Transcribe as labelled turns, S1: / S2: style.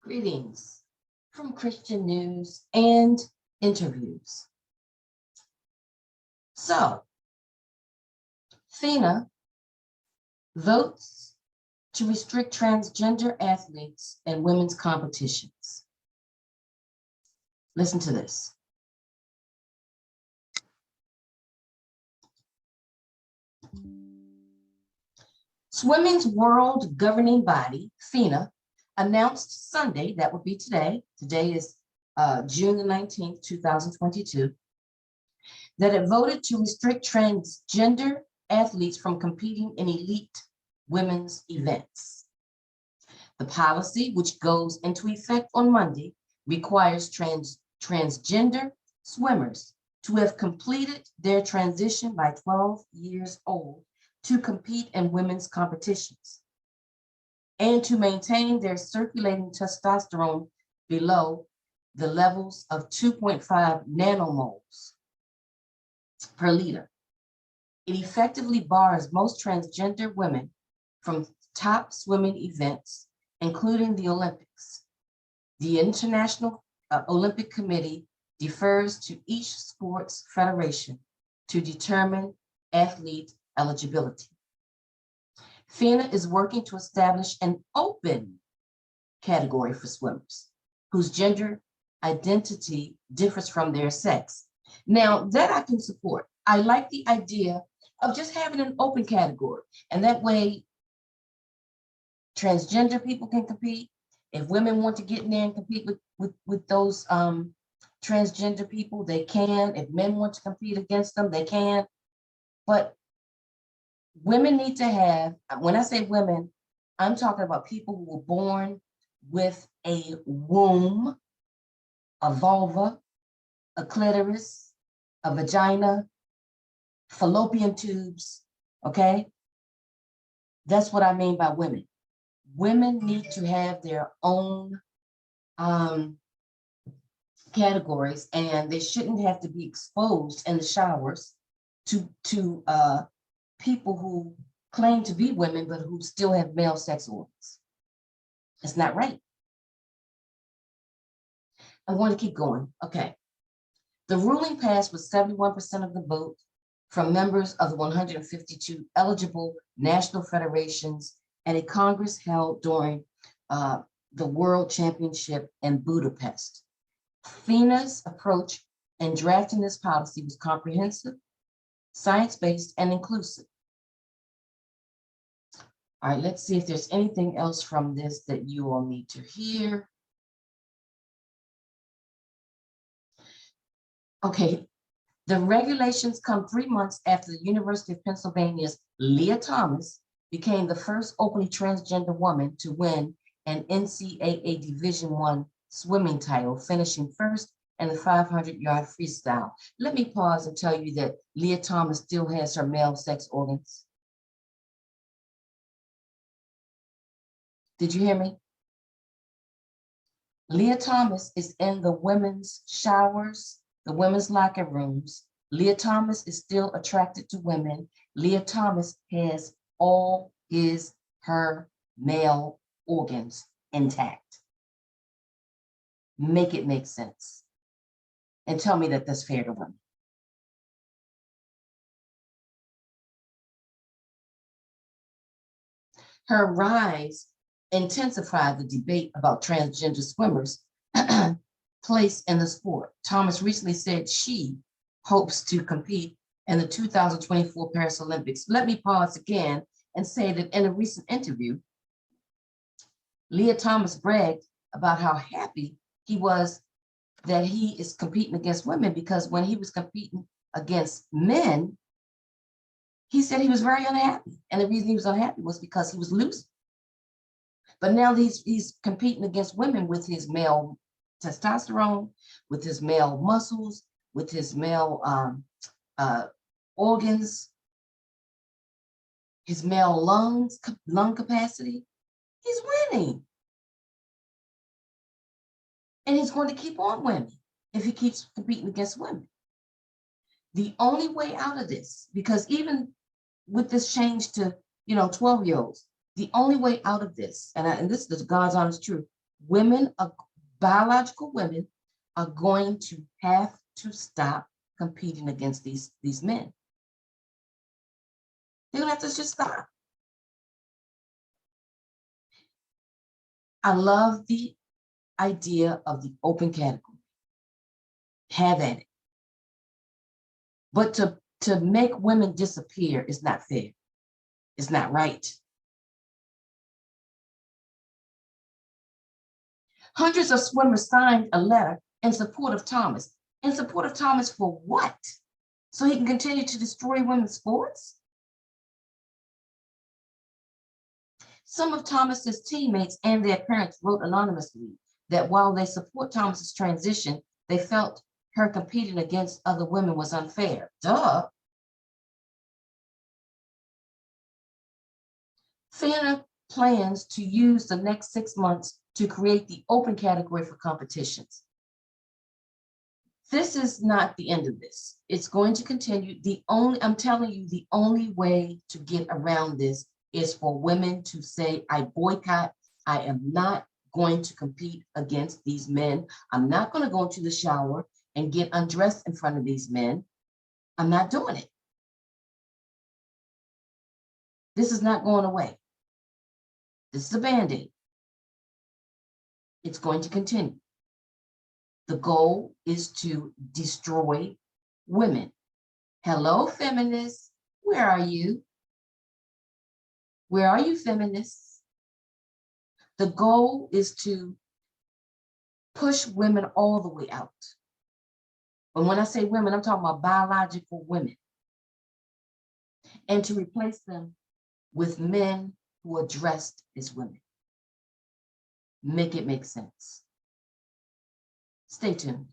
S1: Greetings from Christian News and Interviews. So, FINA votes to restrict transgender athletes in women's competitions. Listen to this. Swimming's world governing body, FINA, announced Sunday, that would be today, today is June the 19th, 2022, that it voted to restrict transgender athletes from competing in elite women's events. The policy, which goes into effect on Monday, requires transgender swimmers to have completed their transition by 12 years old to compete in women's competitions and to maintain their circulating testosterone below the levels of 2.5 nanomoles per liter. It effectively bars most transgender women from top swimming events, including the Olympics. The International Olympic Committee defers to each sports federation to determine athlete eligibility. FINA is working to establish an open category for swimmers whose gender identity differs from their sex. Now, that I can support. I like the idea of just having an open category, and that way transgender people can compete. If women want to get in there and compete with those transgender people, they can. If men want to compete against them, they can. But women need to have, when I say women, I'm talking about people who were born with a womb, a vulva, a clitoris, a vagina, fallopian tubes, okay? That's what I mean by women. Women need to have their own categories, and they shouldn't have to be exposed in the showers to people who claim to be women, but who still have male sex organs. It's not right. I want to keep going. Okay. The ruling passed with 71% of the vote from members of the 152 eligible national federations and a Congress held during the World Championship in Budapest. FINA's approach in drafting this policy was comprehensive, science-based, and inclusive. All right, let's see if there's anything else from this that you all need to hear. Okay, the regulations come 3 months after the University of Pennsylvania's Leah Thomas became the first openly transgender woman to win an NCAA Division I swimming title, finishing first in the 500-yard freestyle. Let me pause and tell you that Leah Thomas still has her male sex organs. Did you hear me? Leah Thomas is in the women's showers, the women's locker rooms. Leah Thomas is still attracted to women. Leah Thomas has all her male organs intact. Make it make sense. And tell me that that's fair to women. Her rise intensified the debate about transgender swimmers' place in the sport. Thomas recently said she hopes to compete in the 2024 Paris Olympics. Let me pause again and say that in a recent interview, Leah Thomas bragged about how happy he was that he is competing against women, because when he was competing against men, he said he was very unhappy. And the reason he was unhappy was because he was losing. But now he's competing against women with his male testosterone, with his male muscles, with his male organs, his male lung capacity. He's winning. And he's going to keep on winning if he keeps competing against women. The only way out of this, because even with this change to, 12-year-olds, The only way out of this, and this is God's honest truth, women, biological women, are going to have to stop competing against these men. They're gonna have to just stop. I love the idea of the open category. Have at it. But to make women disappear is not fair. It's not right. Hundreds of swimmers signed a letter in support of Thomas. In support of Thomas for what? So he can continue to destroy women's sports? Some of Thomas's teammates and their parents wrote anonymously that while they support Thomas's transition, they felt her competing against other women was unfair. Duh. FINA plans to use the next 6 months to create the open category for competitions. This is not the end of this. It's going to continue. I'm telling you, the only way to get around this is for women to say, I boycott. I am not going to compete against these men. I'm not going to go into the shower and get undressed in front of these men. I'm not doing it. This is not going away. This is a Band-Aid. It's going to continue. The goal is to destroy women. Hello, feminists. Where are you? Where are you, feminists? The goal is to push women all the way out. And when I say women, I'm talking about biological women. And to replace them with men who are dressed as women. Make it make sense. Stay tuned.